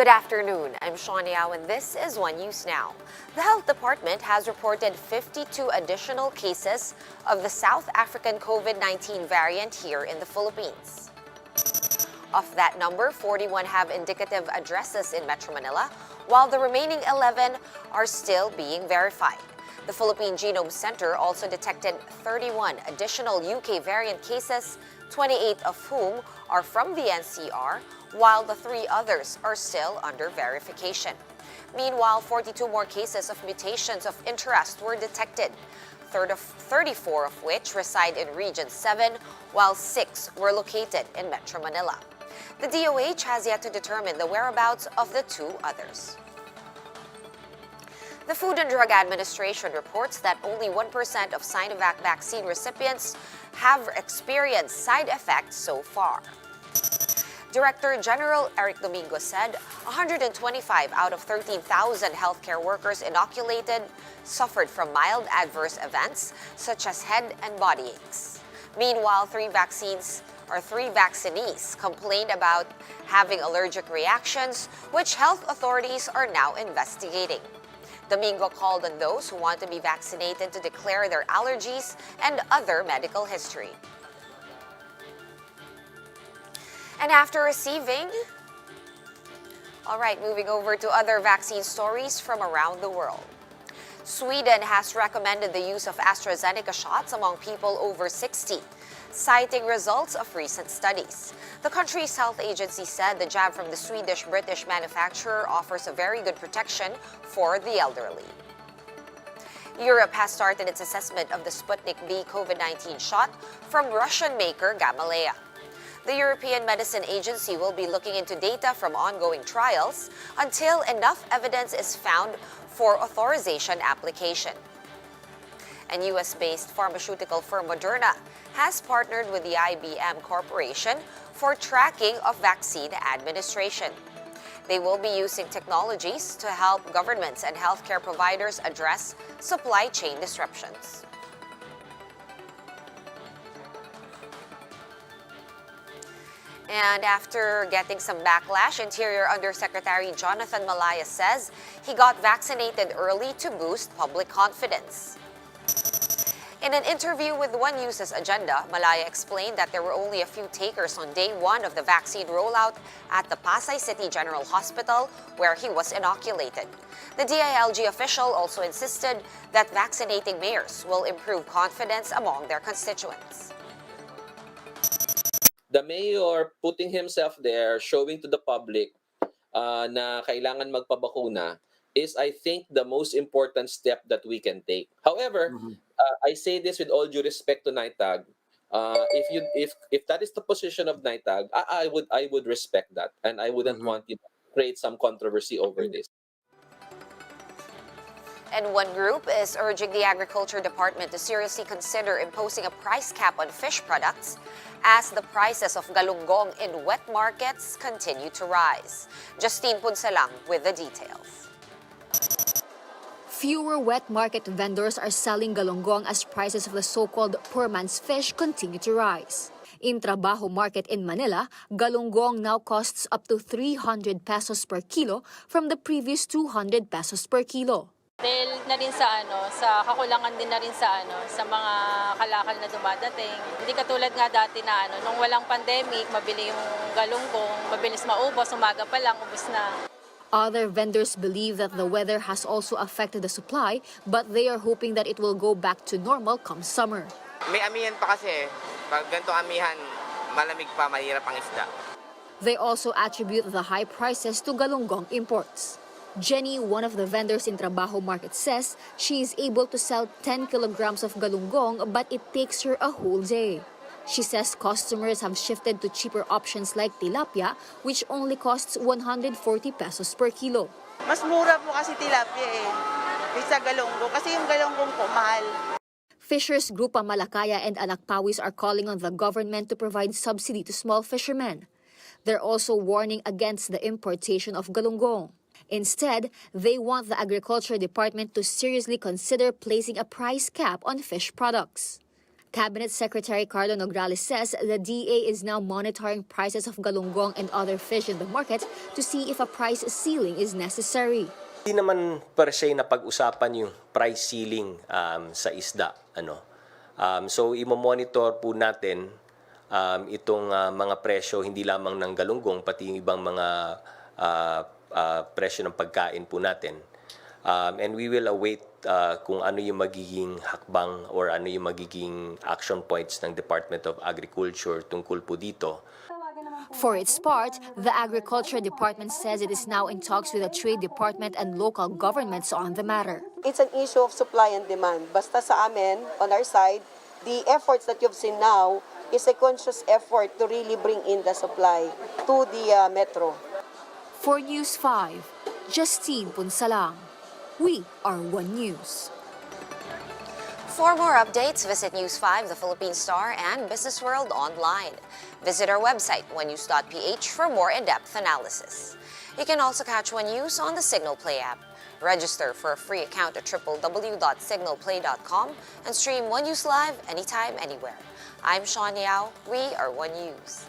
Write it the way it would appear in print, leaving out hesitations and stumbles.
Good afternoon. I'm Shawn Yao and this is One News Now. The Health Department has reported 52 additional cases of the South African COVID-19 variant here in the Philippines. Of that number, 41 have indicative addresses in Metro Manila, while the remaining 11 are still being verified. The Philippine Genome Center also detected 31 additional UK variant cases, 28 of whom are from the NCR, while the 3 others are still under verification. Meanwhile, 42 more cases of mutations of interest were detected, 34 of which reside in Region 7, while 6 were located in Metro Manila. The DOH has yet to determine the whereabouts of the 2 others. The Food and Drug Administration reports that only 1% of Sinovac vaccine recipients have experienced side effects so far. Director General Eric Domingo said 125 out of 13,000 healthcare workers inoculated suffered from mild adverse events such as head and body aches. Meanwhile, 3 vaccinees complained about having allergic reactions, which health authorities are now investigating. Domingo called on those who want to be vaccinated to declare their allergies and other medical history. And after moving over to other vaccine stories from around the world. Sweden has recommended the use of AstraZeneca shots among people over 60, citing results of recent studies. The country's health agency said the jab from the Swedish-British manufacturer offers a very good protection for the elderly. Europe has started its assessment of the Sputnik V COVID-19 shot from Russian maker Malaya. The European Medicine Agency will be looking into data from ongoing trials until enough evidence is found for authorization application. And US-based pharmaceutical firm Moderna has partnered with the IBM Corporation for tracking of vaccine administration. They will be using technologies to help governments and healthcare providers address supply chain disruptions. And after getting some backlash, Interior Undersecretary Jonathan Malaya says he got vaccinated early to boost public confidence. In an interview with One News's Agenda, Malaya explained that there were only a few takers on day 1 of the vaccine rollout at the Pasay City General Hospital, where he was inoculated. The DILG official also insisted that vaccinating mayors will improve confidence among their constituents. The mayor putting himself there, showing to the public na kailangan magpabakuna is, I think, the most important step that we can take. However, I say this with all due respect to NITAG. If that is the position of NITAG, I would respect that, and I wouldn't want to create some controversy over this. And one group is urging the Agriculture Department to seriously consider imposing a price cap on fish products as the prices of galunggong in wet markets continue to rise. Justine Punsalang with the details. Fewer wet market vendors are selling galunggong as prices of the so-called poor man's fish continue to rise. In Trabajo Market in Manila, galunggong now costs up to 300 pesos per kilo from the previous 200 pesos per kilo. Dahil na rin sa kakulangan din na rin sa mga kalakal na dumadating. Hindi katulad nga dati na nung walang pandemic, mabili yung galunggong, mabilis maubos, umaga pa lang, ubos na. Other vendors believe that the weather has also affected the supply, but they are hoping that it will go back to normal come summer. May amihan pa kasi. Pag ganito amihan, malamig pa, mahirap ang isda. They also attribute the high prices to galunggong imports. Jenny, one of the vendors in Trabajo Market, says she is able to sell 10 kilograms of galunggong, but it takes her a whole day. She says customers have shifted to cheaper options like tilapia, which only costs 140 pesos per kilo. Mas mura po kasi tilapia kaysa galunggong, kasi yung galunggong po mahal. Fishers Grupa Malakaya and Anakpawis are calling on the government to provide subsidy to small fishermen. They're also warning against the importation of galunggong. Instead, they want the Agriculture Department to seriously consider placing a price cap on fish products. Cabinet Secretary Carlo Nograles says the DA is now monitoring prices of galunggong and other fish in the market to see if a price ceiling is necessary. Hindi naman per se na pag-usapan yung price ceiling sa isda. So imo-monitor po natin itong mga presyo hindi lamang ng galunggong pati yung ibang mga presyo ng pagkain po natin. And we will await kung ano yung magiging hakbang or ano yung magiging action points ng Department of Agriculture tungkol po dito. For its part, the Agriculture Department says it is now in talks with the Trade Department and local governments on the matter. It's an issue of supply and demand. Basta sa amin, on our side, the efforts that you've seen now is a conscious effort to really bring in the supply to the metro. For News 5, Justine Punsalang. We are One News. For more updates, visit News 5, The Philippine Star, and Business World online. Visit our website, onenews.ph, for more in-depth analysis. You can also catch One News on the Signal Play app. Register for a free account at www.signalplay.com and stream One News live anytime, anywhere. I'm Sean Yao. We are One News.